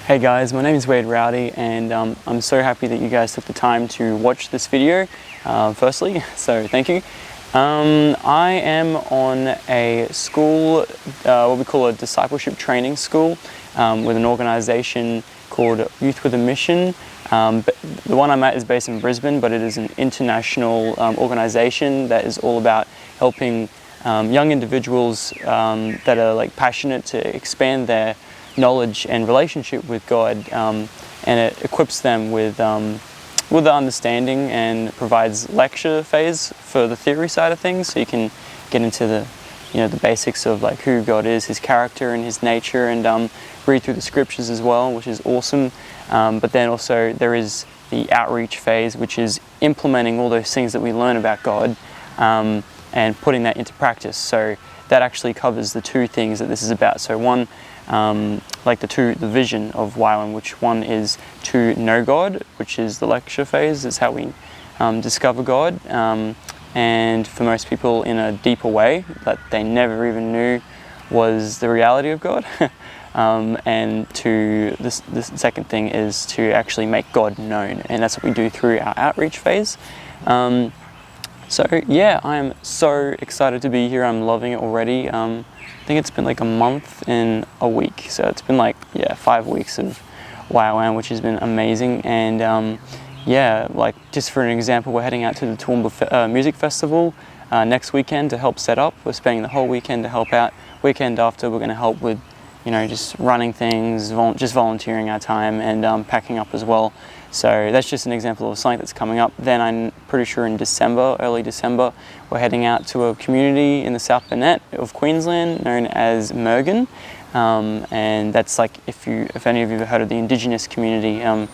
Hey guys, my name is Raudi, and I'm so happy that you guys took the time to watch this video, firstly, so thank you. I am on a school, what we call a discipleship training school, with an organisation called Youth with a Mission. But the one I'm at is based in Brisbane, but it is an international organisation that is all about helping young individuals that are like passionate to expand their knowledge and relationship with God, and it equips them with the understanding and provides lecture phase for the theory side of things, so you can get into the basics of like who God is, His character and His nature, and read through the scriptures as well, which is awesome. But then also there is the outreach phase, which is implementing all those things that we learn about God and putting that into practice. So that actually covers the two things that this is about. So one, like the vision of YWAM, which one is to know God, which is the lecture phase, is how we discover God, and for most people in a deeper way that they never even knew was the reality of God. And to this second thing is to actually make God known, and that's what we do through our outreach phase. So yeah, I'm so excited to be here. I'm loving it already. I think it's been like a month and a week, so it's been like 5 weeks of YWAM, which has been amazing. And yeah, like just for an example, we're heading out to the Toowoomba Music Festival next weekend to help set up. We're spending the whole weekend to help out. Weekend after, we're going to help with just running things, just volunteering our time, and packing up as well. So that's just an example of something that's coming up. Then I'm pretty sure in December, early December, we're heading out to a community in the South Burnett of Queensland known as Mergen. And that's like, if any of you have heard of the Indigenous community, the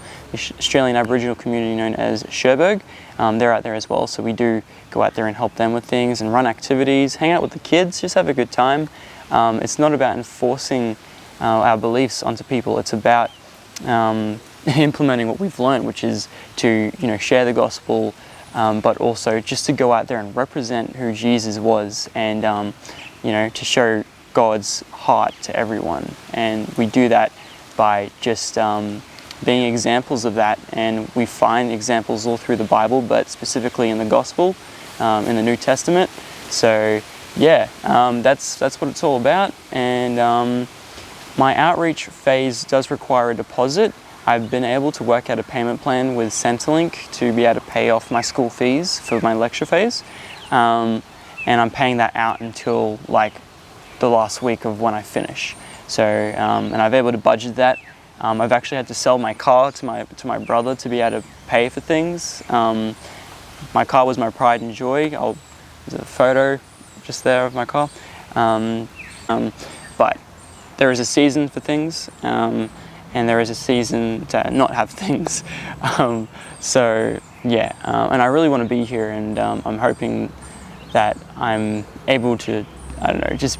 Australian Aboriginal community known as Cherbourg, they're out there as well. So we do go out there and help them with things and run activities, hang out with the kids, just have a good time. It's not about enforcing our beliefs onto people. It's about implementing what we've learned, which is to share the gospel, but also just to go out there and represent who Jesus was, and to show God's heart to everyone. And we do that by just being examples of that, and we find examples all through the Bible, but specifically in the gospel, in the New Testament. So yeah, that's what it's all about. And my outreach phase does require a deposit. I've been able to work out a payment plan with Centrelink to be able to pay off my school fees for my lecture phase, and I'm paying that out until like the last week of when I finish. So and I've been able to budget that. I've actually had to sell my car to my brother to be able to pay for things. My car was my pride and joy. There's a photo just there of my car. But there is a season for things, and there is a season to not have things. So yeah, and I really want to be here, and I'm hoping that I'm able to, just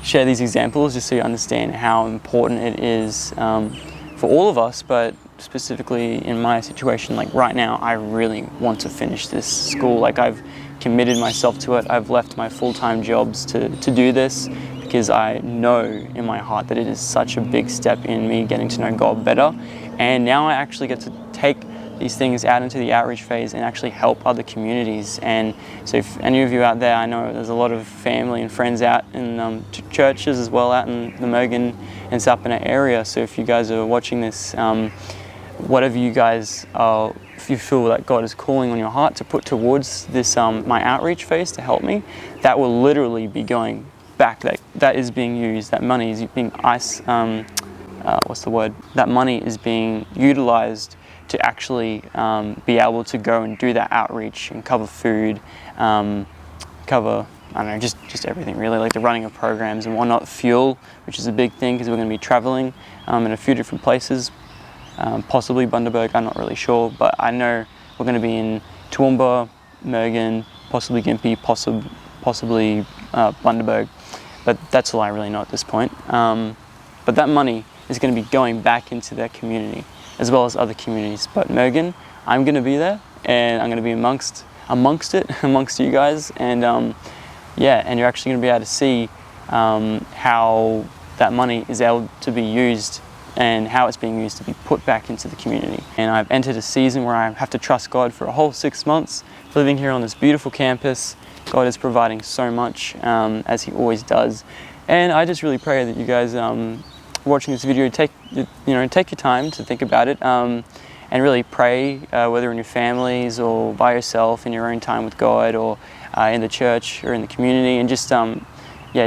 share these examples just so you understand how important it is for all of us, but specifically in my situation, like right now, I really want to finish this school. Like I've committed myself to it. I've left my full-time jobs to do this, because I know in my heart that it is such a big step in me getting to know God better. And now I actually get to take these things out into the outreach phase and actually help other communities. And so if any of you out there, I know there's a lot of family and friends out in churches as well out in the Mergen and South Burnett area. So if you guys are watching this, whatever you guys are, if you feel that God is calling on your heart to put towards this my outreach phase to help me, that will literally be going back. That is being used. That money is being that money is being utilized to actually be able to go and do that outreach and cover food, cover just everything really, like the running of programs and whatnot. Fuel, which is a big thing because we're going to be traveling in a few different places, possibly Bundaberg, I'm not really sure, but I know we're going to be in Toowoomba, Mergen, possibly Gympie, possibly Bundaberg, but that's all I really know at this point. But that money is going to be going back into their community as well as other communities. But Mergen, I'm going to be there, and I'm going to be amongst you guys, and yeah, and you're actually going to be able to see how that money is able to be used and how it's being used to be put back into the community. And I've entered a season where I have to trust God for a whole 6 months, living here on this beautiful campus. God is providing so much, as He always does. And I just really pray that you guys watching this video take your time to think about it, and really pray, whether in your families or by yourself in your own time with God, or in the church or in the community, and just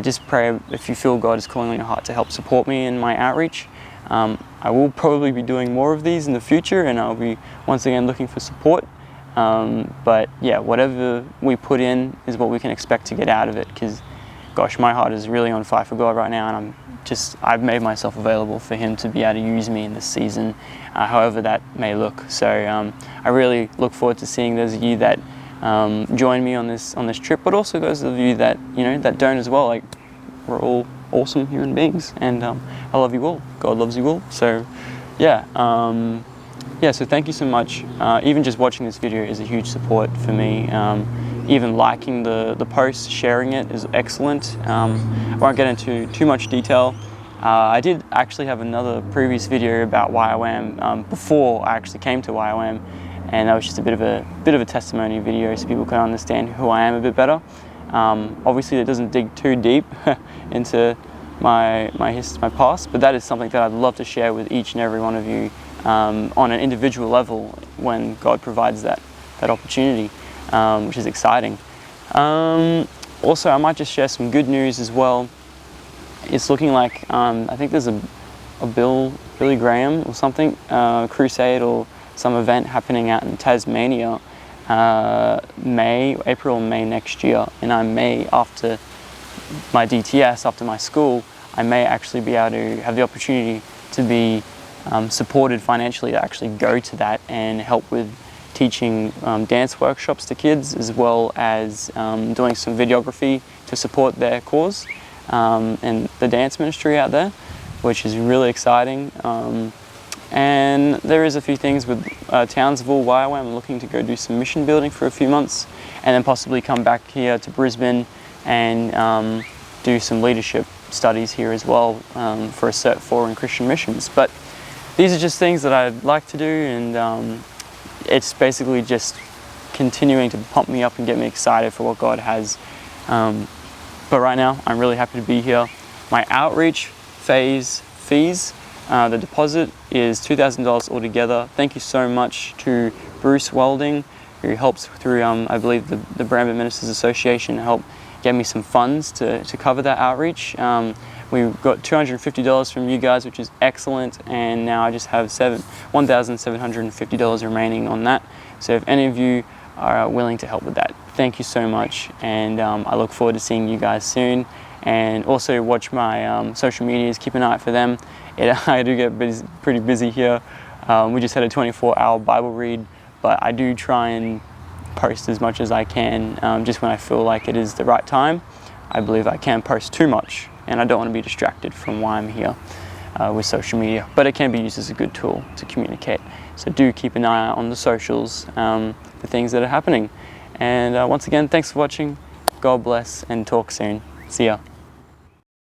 just pray if you feel God is calling on your heart to help support me in my outreach. I will probably be doing more of these in the future, and I'll be once again looking for support. But yeah, whatever we put in is what we can expect to get out of it, because gosh, my heart is really on fire for God right now, and I've made myself available for Him to be able to use me in this season, however that may look. So I really look forward to seeing those of you that join me on this trip, but also those of you that that don't as well. Like, we're all awesome human beings, and I love you all. God loves you all. So yeah, so thank you so much. Even just watching this video is a huge support for me. Even liking the post, sharing it is excellent. I won't get into too much detail. I did actually have another previous video about YWAM before I actually came to YWAM, and that was just a bit of a testimony video so people can understand who I am a bit better. Obviously, that doesn't dig too deep into my past, but that is something that I'd love to share with each and every one of you on an individual level when God provides that opportunity, which is exciting. Also, I might just share some good news as well. It's looking like I think there's a Billy Graham or something crusade or some event happening out in Tasmania, April or May next year, and I may, after my DTS, after my school, I may actually be able to have the opportunity to be supported financially to actually go to that and help with teaching dance workshops to kids, as well as doing some videography to support their cause and the dance ministry out there, which is really exciting. And there is a few things with Townsville, YWAM. I'm looking to go do some mission building for a few months, and then possibly come back here to Brisbane and do some leadership studies here as well for a Cert 4 in Christian missions. But these are just things that I'd like to do, and it's basically just continuing to pump me up and get me excited for what God has. But right now, I'm really happy to be here. My outreach phase fees, the deposit is $2,000 altogether. Thank you so much to Bruce Welding, who helps through, I believe, the Bramble Ministers Association, help get me some funds to cover that outreach. We got $250 from you guys, which is excellent, and now I just have $1,750 remaining on that. So if any of you are willing to help with that, thank you so much, and I look forward to seeing you guys soon. And also watch my social medias, keep an eye out for them. I do get pretty busy here. We just had a 24-hour Bible read, but I do try and post as much as I can, just when I feel like it is the right time. I believe I can post too much, and I don't want to be distracted from why I'm here with social media, but it can be used as a good tool to communicate. So do keep an eye out on the socials, the things that are happening. And once again, thanks for watching. God bless, and talk soon. See ya.